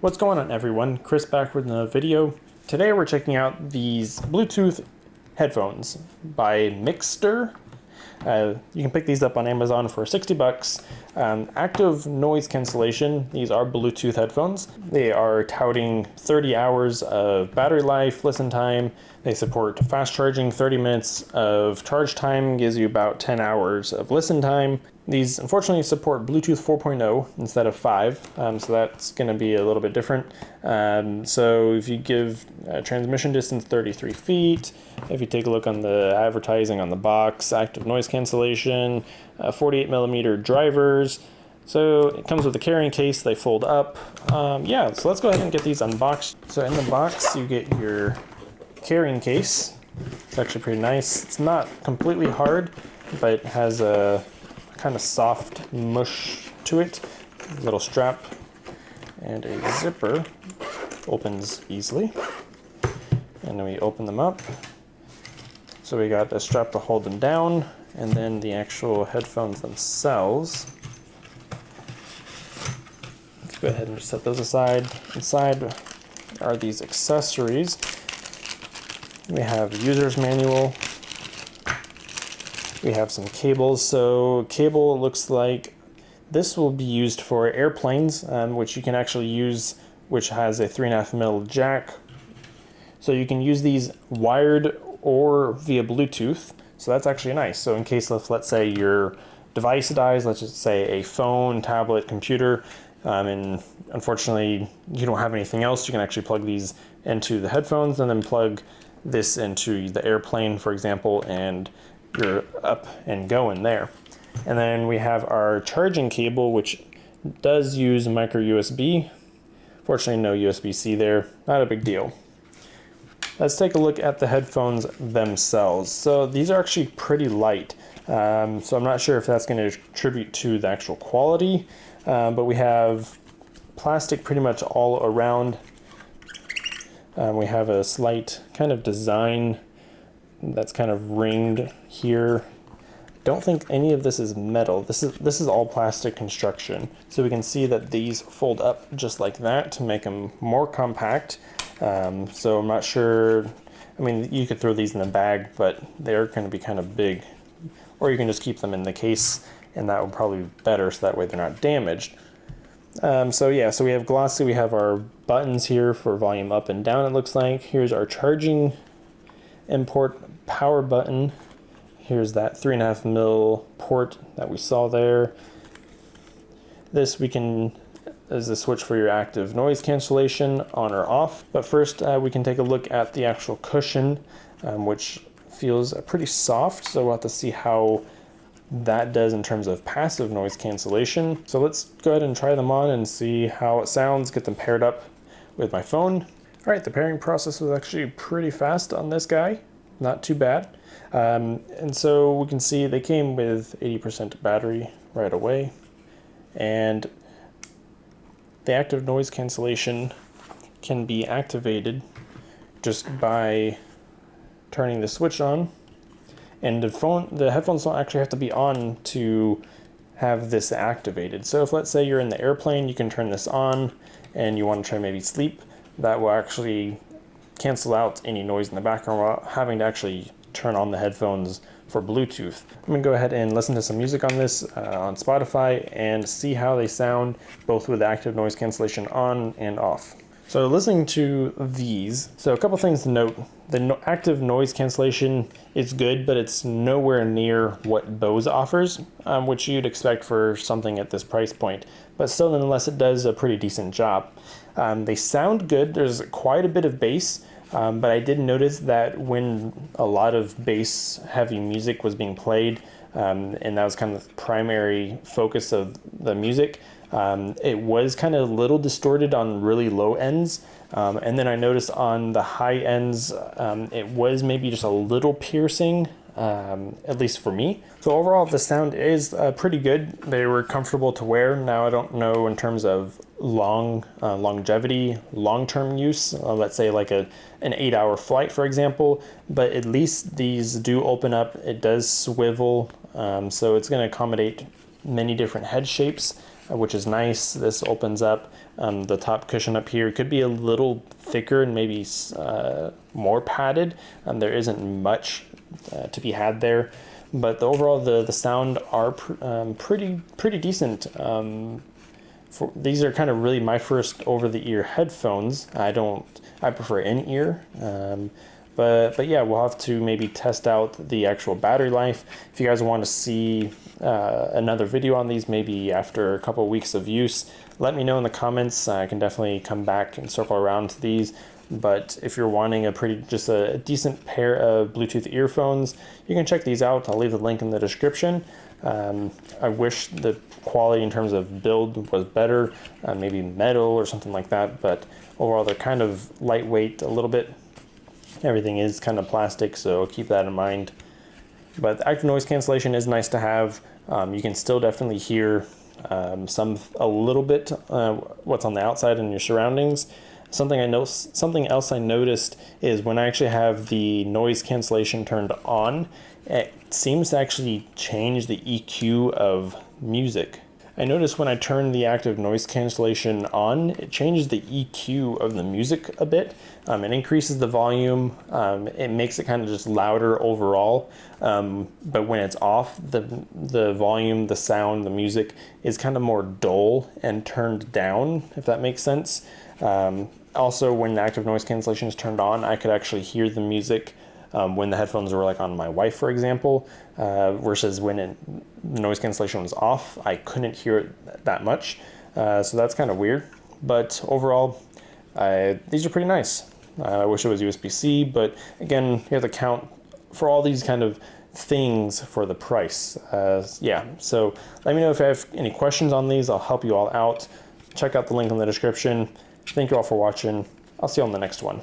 What's going on, everyone? Chris back with another video. Today we're checking out these Bluetooth headphones by Mixcder. You can pick these up on Amazon for 60 bucks. Active noise cancellation. These are Bluetooth headphones. They are touting 30 hours of battery life, listen time. They support fast charging. 30 minutes of charge time gives you about 10 hours of listen time. These unfortunately support Bluetooth 4.0 instead of 5, so that's going to be a little bit different. So if you give transmission distance 33 feet, if you take a look on the advertising on the box, active noise cancellation, 48 millimeter drivers. So it comes with a carrying case, they fold up. Yeah, so let's go ahead and get these unboxed. So in the box you get your carrying case. It's actually pretty nice. It's not completely hard, but it has a kind of soft mush to it. A little strap and a zipper. Opens easily. And then we open them up. So we got a strap to hold them down, and then the actual headphones themselves. Let's go ahead and just set those aside. Inside are these accessories. We have a user's manual. We have some cables. So cable looks like this will be used for airplanes, which you can actually use, which has a 3.5mm jack. So you can use these wired or via Bluetooth. So that's actually nice. So in case of, let's say your device dies, let's just say a phone, tablet, computer, and unfortunately you don't have anything else, you can actually plug these into the headphones and then plug this into the airplane, for example, and you're up and going there. And then we have our charging cable, which does use micro USB. Fortunately, no USB-C there, not a big deal. Let's take a look at the headphones themselves. So these are actually pretty light. So I'm not sure if that's going to contribute to the actual quality, but we have plastic pretty much all around. We have a slight kind of design that's kind of ringed here. Don't think any of this is metal. This is all plastic construction. So we can see that these fold up just like that to make them more compact. So I'm not sure, I mean, you could throw these in a bag, but they're going to be kind of big. Or you can just keep them in the case, and that would probably be better, so that way they're not damaged. So yeah, so we have glossy, we have our buttons here for volume up and down, it looks like. Here's our charging import power button. Here's that 3.5mm port that we saw there. This is the switch for your active noise cancellation, on or off. But first we can take a look at the actual cushion, which feels pretty soft, so we'll have to see how that does in terms of passive noise cancellation. So let's go ahead and try them on and see how it sounds, get them paired up with my phone. All right, the pairing process was actually pretty fast on this guy, not too bad. And so we can see they came with 80% battery right away, and the active noise cancellation can be activated just by turning the switch on. And the headphones don't actually have to be on to have this activated. So if, let's say, you're in the airplane, you can turn this on and you want to try maybe sleep. That will actually cancel out any noise in the background without having to actually turn on the headphones for Bluetooth. I'm gonna go ahead and listen to some music on this on Spotify and see how they sound, both with active noise cancellation on and off. So listening to these, so a couple things to note. The active noise cancellation is good, but it's nowhere near what Bose offers, which you'd expect for something at this price point. But still, nonetheless, it does a pretty decent job. They sound good. There's quite a bit of bass, but I did notice that when a lot of bass-heavy music was being played, and that was kind of the primary focus of the music, it was kind of a little distorted on really low ends. And then I noticed on the high ends, it was maybe just a little piercing, at least for me. So overall, the sound is pretty good. They were comfortable to wear. Now, I don't know in terms of longevity, long-term use, let's say like an 8-hour flight, for example, but at least these do open up. It does swivel, so it's going to accommodate many different head shapes. which is nice. This opens up. The top cushion up here could be a little thicker and maybe more padded. There isn't much to be had there, but overall the sound are pretty decent. These are kind of really my first over-the-ear headphones. I prefer in-ear. But yeah, we'll have to maybe test out the actual battery life. If you guys want to see another video on these, maybe after a couple of weeks of use, let me know in the comments. I can definitely come back and circle around to these. But if you're wanting just a decent pair of Bluetooth earphones, you can check these out. I'll leave the link in the description. I wish the quality in terms of build was better, maybe metal or something like that. But overall, they're kind of lightweight a little bit. Everything is kind of plastic, so keep that in mind. But active noise cancellation is nice to have. You can still definitely hear a little bit what's on the outside in your surroundings. Something else I noticed is when I actually have the noise cancellation turned on, it seems to actually change the EQ of music. I noticed when I turn the active noise cancellation on, it changes the EQ of the music a bit. It increases the volume. It makes it kind of just louder overall. But when it's off, the volume, the sound, the music is kind of more dull and turned down, if that makes sense. Also, when the active noise cancellation is turned on, I could actually hear the music when the headphones were like on my wife, for example, versus when the noise cancellation was off, I couldn't hear it that much. So that's kind of weird. But overall, these are pretty nice. I wish it was USB-C, but again, you have to count for all these kind of things for the price. Yeah, so let me know if you have any questions on these. I'll help you all out. Check out the link in the description. Thank you all for watching. I'll see you on the next one.